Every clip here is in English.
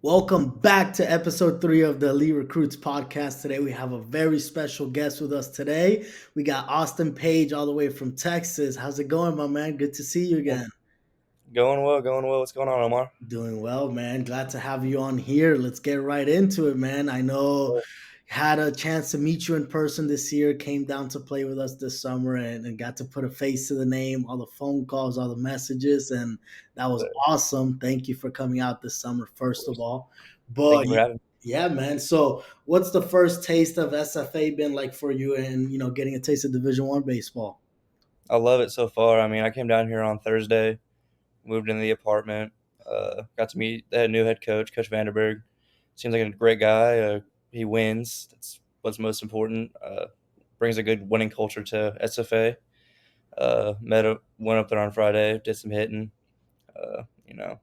Welcome back to episode 3 of the Elite Recruits podcast. Today we have a very special guest with us today. We got Austin Page all the way from Texas. How's it going, my man? Good to see you again. Going well, going well. What's going on, Omar? Doing well, man. Glad to have you on here. Let's get right into it, man. I know had a chance to meet you in person this year, came down to play with us this summer and got to put a face to the name, all the phone calls, all the messages, and that was Of awesome. Thank you for coming out this summer, first of course. all. Thank But you for having me. yeah, man. So what's the first taste of SFA been like for you and getting a taste of Division 1 baseball? I love it so far. I mean, I came down here on Thursday, moved into the apartment, got to meet the new head coach, Coach Vanderberg. Seems like a great guy. He wins. That's what's most important. Brings a good winning culture to SFA. Went up there on Friday, did some hitting.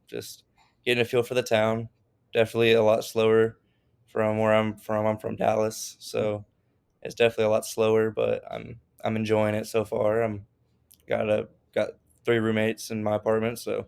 Just getting a feel for the town. Definitely a lot slower from where I'm from. I'm from Dallas, so it's definitely a lot slower, but I'm enjoying it so far. Got 3 roommates in my apartment, so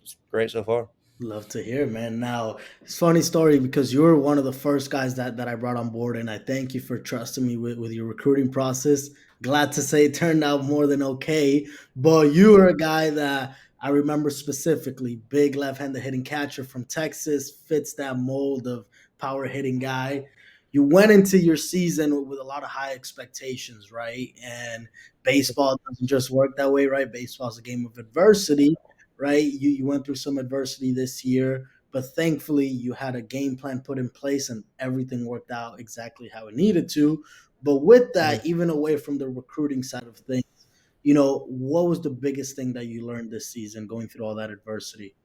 it's great so far. Love to hear, man. Now, it's a funny story because you were one of the first guys that I brought on board, and I thank you for trusting me with your recruiting process. Glad to say it turned out more than okay. But you were a guy that I remember specifically, big left-handed hitting catcher from Texas, fits that mold of power hitting guy. You went into your season with a lot of high expectations, right? And baseball doesn't just work that way, right? Baseball is a game of adversity, right? You went through some adversity this year, but thankfully you had a game plan put in place and everything worked out exactly how it needed to. But with Mhm. that, even away from the recruiting side of things, what was the biggest thing that you learned this season going through all that adversity?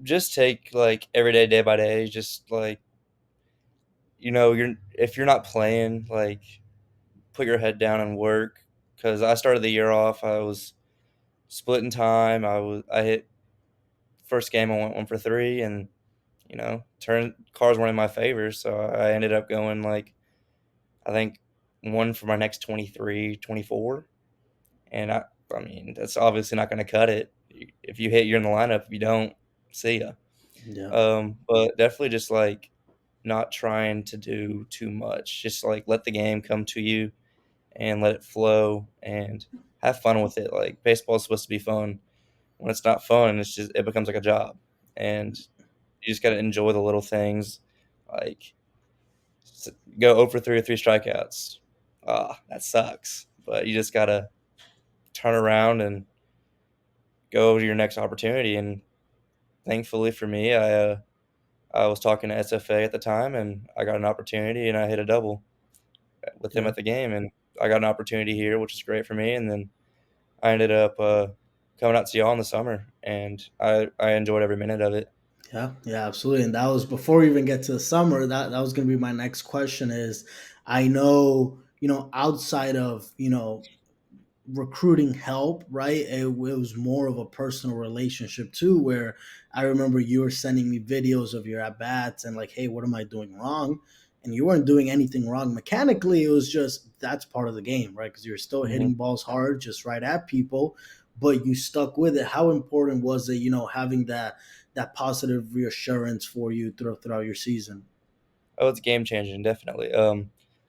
Just take like every day by day. Just like you're if you're not playing, like put your head down and work. Because I started the year off, I was splitting time. I hit first game. I went 1 for 3, and turn cars weren't in my favor, so I ended up going like I think one for my next 23, 24. And I mean, that's obviously not going to cut it. If you hit, you're in the lineup. If you don't, see ya. Yeah, But definitely just like not trying to do too much. Just like let the game come to you and let it flow and have fun with it. Like baseball is supposed to be fun. When it's not fun, it becomes like a job, and you just got to enjoy the little things. Like s- go 0 for 3 or 3 strikeouts. Ah, that sucks. But you just gotta turn around and go to your next opportunity. And thankfully for me, I was talking to SFA at the time, and I got an opportunity, and I hit a double with them yeah. at the game, and I got an opportunity here, which is great for me. And then I ended up coming out to y'all in the summer, and I enjoyed every minute of it. Yeah, yeah, absolutely. And that was before we even get to the summer. That was going to be my next question. Is I know outside of recruiting help, right? It was more of a personal relationship too, where I remember you were sending me videos of your at bats and like, hey, what am I doing wrong? And you weren't doing anything wrong mechanically. It was just that's part of the game, right? Because you're still Mhm. hitting balls hard, just right at people, but you stuck with it. How important was it, having that positive reassurance for you throughout your season? Oh, it's game changing, definitely.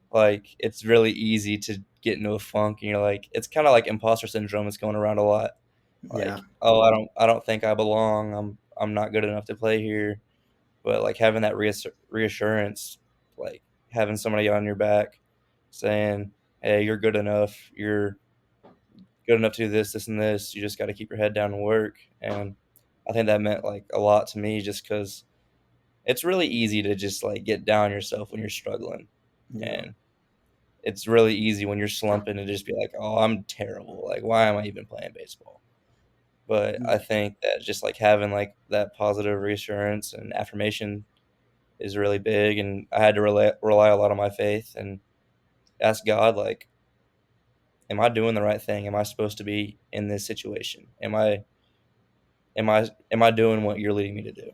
Like it's really easy to get into a funk, and you're like, it's kind of like imposter syndrome. It's going around a lot. Yeah, Like, oh, I don't think I belong. I'm not good enough to play here. But like having that reassurance, like having somebody on your back, saying, "Hey, you're good enough. You're good enough to do this, this, and this. You just got to keep your head down and work." And I think that meant like a lot to me, just because it's really easy to just like get down on yourself when you're struggling, yeah, and it's really easy when you're slumping to just be like, "Oh, I'm terrible. Like, why am I even playing baseball?" But I yeah. think that just like having like that positive reassurance and affirmation is really big, and I had to rely a lot on my faith and ask God, like, "Am I doing the right thing? Am I supposed to be in this situation? Am I doing what you're leading me to do?"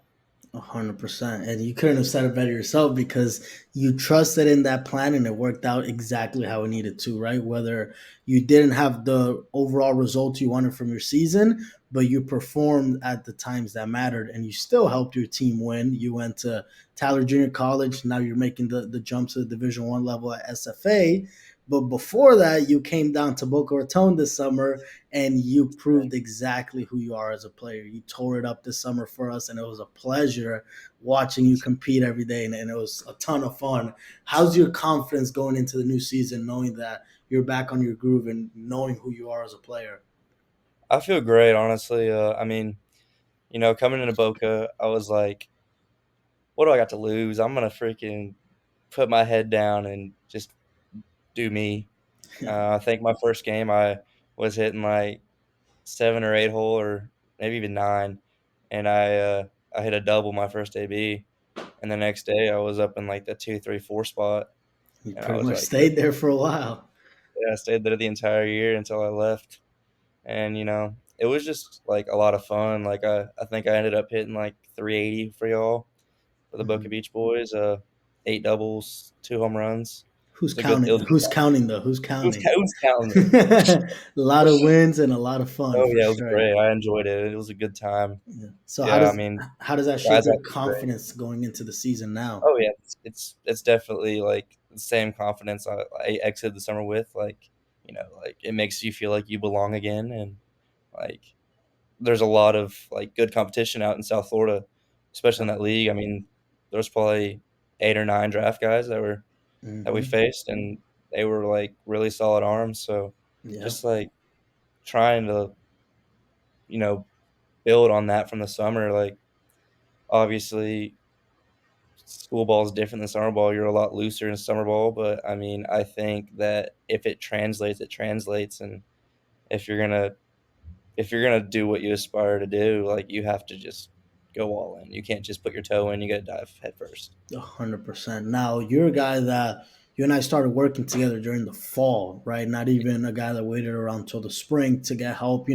100%. And you couldn't have said it better yourself because you trusted in that plan and it worked out exactly how it needed to, right? Whether you didn't have the overall results you wanted from your season, but you performed at the times that mattered, and you still helped your team win. You went to Tyler Junior College. Now you're making the jump to the Division One level at SFA. But before that, you came down to Boca Raton this summer, and you proved exactly who you are as a player. You tore it up this summer for us, and it was a pleasure watching you compete every day, and it was a ton of fun. How's your confidence going into the new season, knowing that you're back on your groove and knowing who you are as a player? I feel great, honestly. I mean, coming into Boca, I was like, "What do I got to lose? I'm gonna freaking put my head down and just do me." I think my first game, I was hitting like 7 or 8 hole or maybe even 9, and I hit a double my first AB, and the next day I was up in like the 2, 3, 4 spot, You and I pretty was much like, "Good." stayed there for a while. Yeah, I stayed there the entire year until I left, and, it was just, like, a lot of fun. Like, I think I ended up hitting like 380 for y'all for the Boca Mhm. Beach boys, 8 doubles, 2 home runs. Who's It counting? was a good Who's time. counting though? Who's counting? Who's counting it? A lot of wins and a lot of fun Oh, for yeah, it was sure. great. I enjoyed it. It was a good time. Yeah. So Yeah, I mean, how does that shape guys your out there great. confidence going into the season now? Oh, yeah, it's definitely, like, the same confidence I exited the summer with, like, like, it makes you feel like you belong again, and, like, there's a lot of, like, good competition out in South Florida, especially in that league. I mean, there was probably 8 or 9 draft guys that we Hmm. faced, and they were, like, really solid arms, so Yeah. just, like, trying to, you know, build on that from the summer, like, obviously school ball is different than summer ball. You're a lot looser in summer ball, but I mean, I think that if it translates, it translates, and if you're gonna if you're gonna do what you aspire to do, like you have to just go all in. You can't just put your toe in. You got to dive head first. 100%. Now you're a guy that you and I started working together during the fall, right? Not even a guy that waited around till the spring to get help.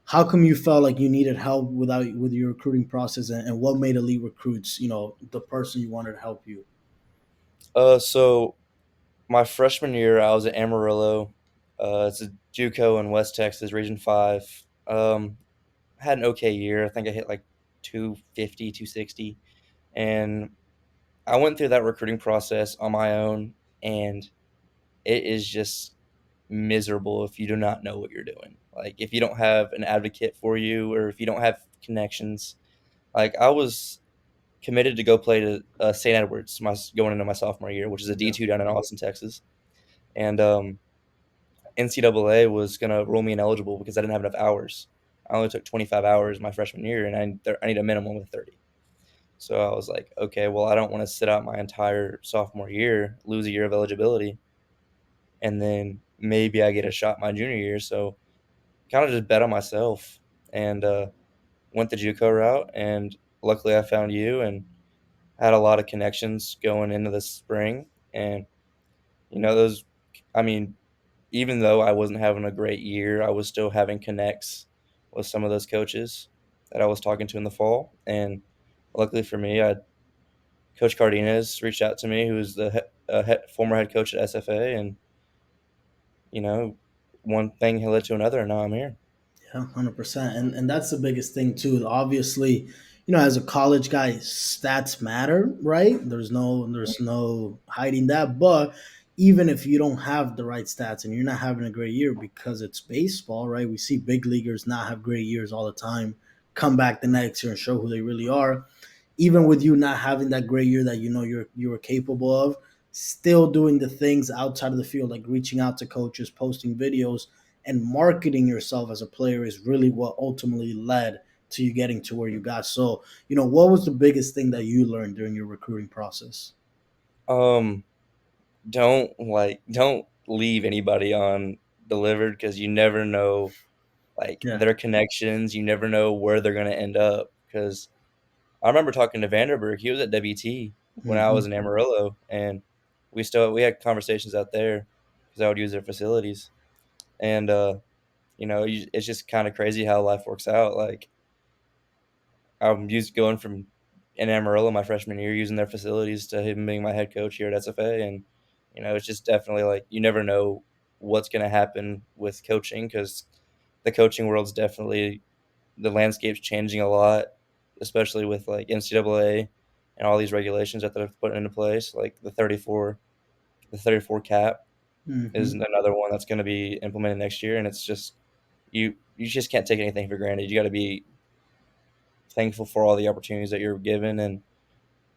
How come you felt like you needed help with your recruiting process, and what made Elite Recruits, the person you wanted to help you? So my freshman year, I was at Amarillo. It's a JUCO in West Texas, Region 5. Had an okay year. I think I hit like 250, 260, and I went through that recruiting process on my own, and it is just miserable if you do not know what you're doing. Like, if you don't have an advocate for you or if you don't have connections. Like, I was committed to go play to, St. Edward's going into my sophomore year, which is a Yeah. D2 down in Austin, Texas, and, NCAA was gonna rule me ineligible because I didn't have enough hours. I only took 25 hours my freshman year, and I need a minimum of 30. So I was like, "Okay, well, I don't wanna sit out my entire sophomore year, lose a year of eligibility, and then maybe I get a shot my junior year." So kinda just bet on myself and, went the JUCO route, and luckily I found you and had a lot of connections going into the spring, and, those I mean, even though I wasn't having a great year, I was still having connects with some of those coaches that I was talking to in the fall, and luckily for me, Coach Cardenas reached out to me, who is the former head coach at SFA, and, you know, one thing led to another, and now I'm here. Yeah, 100%. And that's the biggest thing too. Obviously, as a college guy, stats matter, right? There's no hiding that. But even if you don't have the right stats and you're not having a great year because it's baseball, right? We see big leaguers not have great years all the time, come back the next year and show who they really are, even with you not having that great year that you were capable of, still doing the things outside of the field, like reaching out to coaches, posting videos, and marketing yourself as a player is really what ultimately led to you getting to where you got. So, what was the biggest thing that you learned during your recruiting process? Um, don't leave anybody on delivered because you never know, like, Yeah. their connections, you never know where they're gonna end up. Because I remember talking to Vanderberg, he was at WT when I was Hmm. in Amarillo, and we had conversations out there because I would use their facilities, and, it's just kinda crazy how life works out. Like, I'm used going from in Amarillo my freshman year, using their facilities, to him being my head coach here at SFA, and, it's just definitely, like, you never know what's gonna happen with coaching, because the coaching world's definitely the landscape's changing a lot, especially with like NCAA and all these regulations that they're putting into place. Like the 34 cap is Hmm. another one that's going to be implemented next year, and it's just you just can't take anything for granted. You got to be thankful for all the opportunities that you're given, and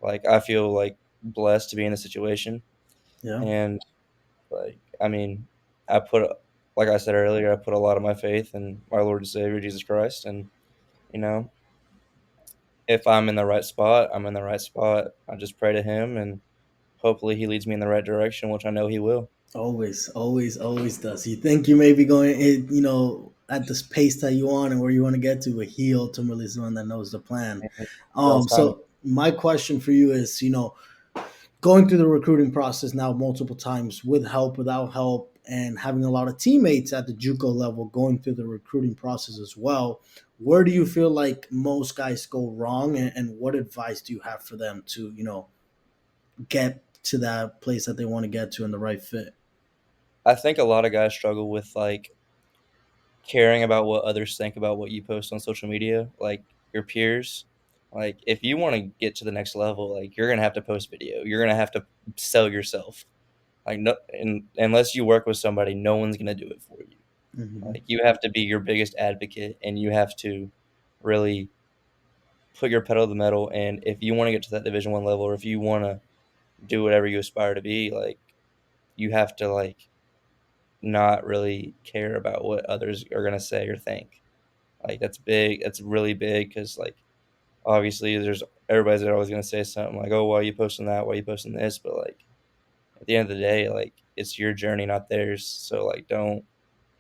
like I feel like blessed to be in this situation, Yeah. and like I mean, I put like I said earlier, I put a lot of my faith in my Lord and Savior Jesus Christ, and you know, if I'm in the right spot, I'm in the right spot. I just pray to Him, and hopefully He leads me in the right direction, which I know He will. Always, always, always does. You think you may be going, at this pace that you want and where you want to get to, but he ultimately is the one that knows the plan. Mhm. God's timing. So my question for you is, going through the recruiting process now multiple times with help, without help, and having a lot of teammates at the JUCO level going through the recruiting process as well. Where do you feel like most guys go wrong, and what advice do you have for them to, get to that place that they want to get to and the right fit? I think a lot of guys struggle with like caring about what others think about what you post on social media, like your peers. Like if you want to get to the next level, like you're gonna have to post video. You're gonna have to sell yourself. Like no, unless you work with somebody, no one's gonna do it for you. Hmm. Like you have to be your biggest advocate, and you have to really put your pedal to the metal. And if you want to get to that Division 1 level, or if you want to do whatever you aspire to be, like you have to like not really care about what others are gonna say or think. Like that's big. That's really big because like obviously there's everybody's always gonna say something like, "Oh, why are you posting that? Why are you posting this?" But like at the end of the day, like it's your journey, not theirs. So like don't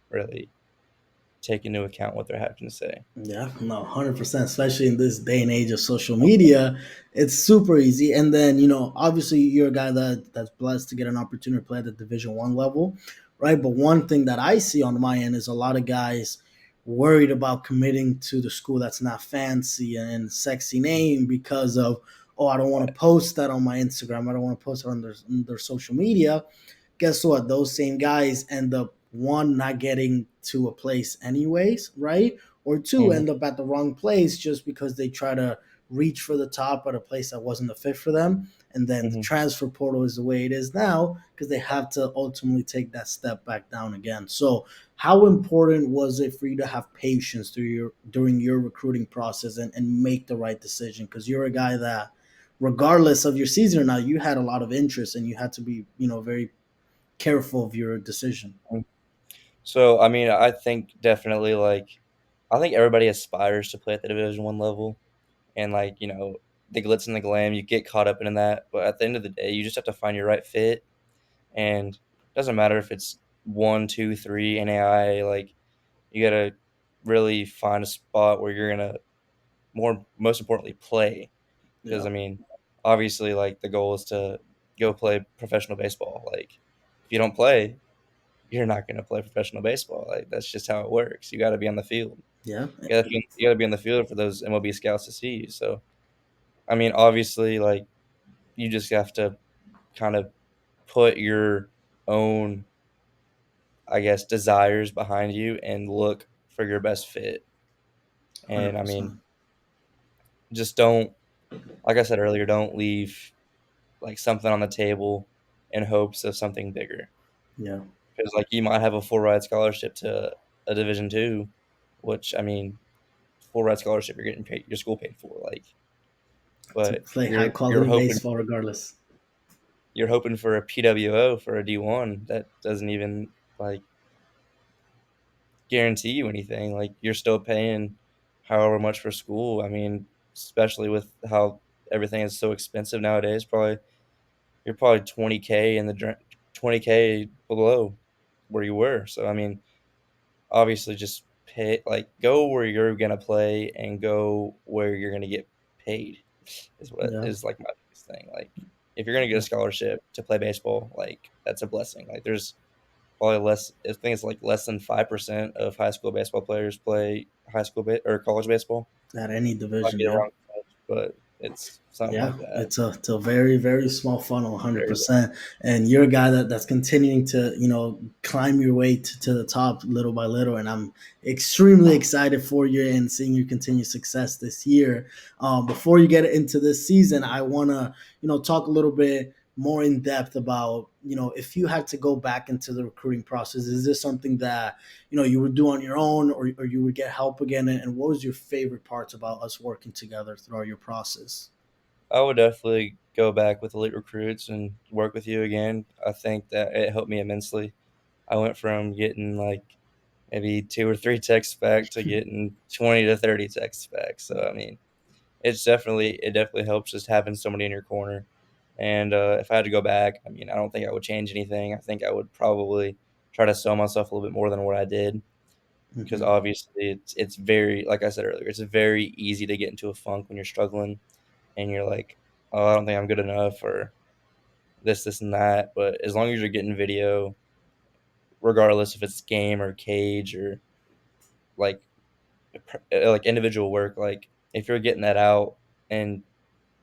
really take into account what they're having to say. Yeah, no, 100%, especially in this day and age of social media, it's super easy. And then, obviously you're a guy that's blessed to get an opportunity to play at the Division 1 level, right? But one thing that I see on my end is a lot of guys worried about committing to the school that's not fancy and sexy name because of, oh, I don't want to post that on my Instagram. I don't want to post it on their social media. Guess what? Those same guys end up, one, not getting to a place anyways, right? Or two, Mhm, end up at the wrong place just because they try to reach for the top at a place that wasn't a fit for them. And then the mhm. transfer portal is the way it is now because they have to ultimately take that step back down again. So, how important was it for you to have patience during your recruiting process and make the right decision? Because you're a guy that, regardless of your season or not, you had a lot of interest and you had to be, very careful of your decision. Mm. So I mean, I think definitely like I think everybody aspires to play at the Division 1 level, and like the glitz and the glam, you get caught up in that. But at the end of the day, you just have to find your right fit, and it doesn't matter if it's one, two, three NAI. Like you gotta really find a spot where you're gonna most importantly play. Because Yeah, I mean, obviously, like the goal is to go play professional baseball. Like if you don't play, you're not gonna play professional baseball. Like that's just how it works. You got to be on the field. yeah, You gotta be on the field for those MLB scouts to see you. So I mean, obviously, like you just have to kind of put your own, I guess, desires behind you and look for your best fit. And I mean, 100%. just don't, like I said earlier, don't leave like something on the table in hopes of something bigger. Yeah, Because like you might have a full ride scholarship to a Division 2, which I mean, full ride scholarship you're getting paid, your school paid for. Like, to but play high you're quality hoping baseball regardless. you're hoping for a PWO for a D1 that doesn't even like guarantee you anything. Like you're still paying however much for school. I mean, especially with how everything is so expensive nowadays, probably you're probably 20K in the 20K below where you were. So I mean, obviously just pay like go where you're gonna play and go where you're gonna get paid is what Yeah, is like my biggest thing. Like if you're gonna get a yeah. scholarship to play baseball, like that's a blessing. Like there's probably less. I think it's like less than 5% of high school baseball players play high school or college baseball. At any Might division, be the yeah. wrong percentage, but It's something Yeah, like that. it's a very very small funnel, hundred Very percent. And you're a guy that's continuing to climb your way to the top little by little. And I'm extremely excited for you and seeing your continued success this year. Before you get into this season, I want to talk a little bit more in depth about if you had to go back into the recruiting process, is this something that you would do on your own, or you would get help again? And what was your favorite parts about us working together throughout your process? I would definitely go back with elite recruits and work with you again. I think that it helped me immensely. I went from getting like maybe 2 or 3 texts back to getting 20 to 30 texts back. So, I mean, it definitely helps just having somebody in your corner. And, if I had to go back, I mean, I don't think I would change anything. I think I would probably try to sell myself a little bit more than what I did, because Mhm. obviously it's very, like I said earlier, it's very easy to get into a funk when you're struggling and you're like, "Oh, I don't think I'm good enough," or this, and that. But as long as you're getting video, regardless if it's game or cage or like like individual work, like if you're getting that out and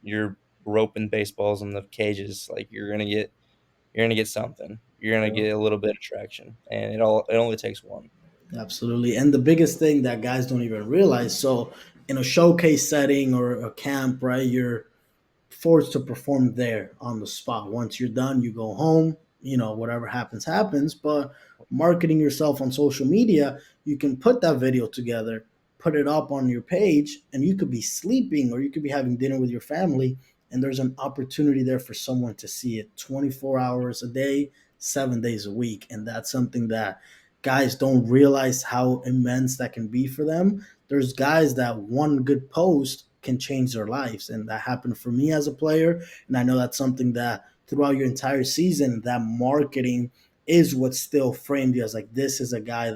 you're roping baseballs in the cages, like you're gonna get something. You're gonna Yeah. get a little bit of traction, and it only takes one. Absolutely. And the biggest thing that guys don't even realize, so in a showcase setting or a camp, right, you're forced to perform there on the spot. Once you're done, you go home, whatever happens, happens. But marketing yourself on social media, you can put that video together, put it up on your page, and you could be sleeping or you could be having dinner with your family. And there's an opportunity there for someone to see it 24 hours a day, 7 days a week. And that's something that guys don't realize how immense that can be for them. There's guys that one good post can change their lives, and that happened for me as a player. And I know that's something that throughout your entire season, that marketing is what still framed you as like, this is a guy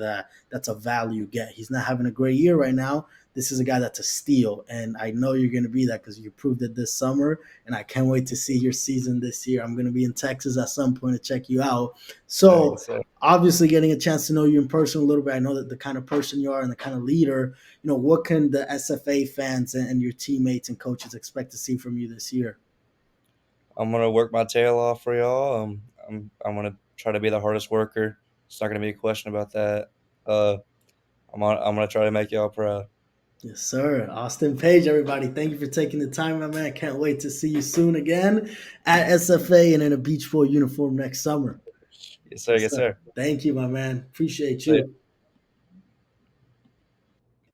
that's a value get. He's not having a great year right now. This is a guy that's a steal, and I know you're going to be that because you proved it this summer. And I can't wait to see your season this year. I'm going to be in Texas at some point to check you out. So Yes, sir. obviously, getting a chance to know you in person a little bit, I know that the kind of person you are and the kind of leader. What can the SFA fans and your teammates and coaches expect to see from you this year? I'm gonna work my tail off for y'all. I'm gonna try to be the hardest worker. It's not gonna be a question about that. Uh, I'm gonna try to make y'all proud. Yes, sir. Austin Page, everybody. Thank you for taking the time, my man. Can't wait to see you soon again at SFA and in a Beach Boy uniform next summer. Yes, sir. Yes, Yes, sir. sir. Thank you, my man. Appreciate See ya. you.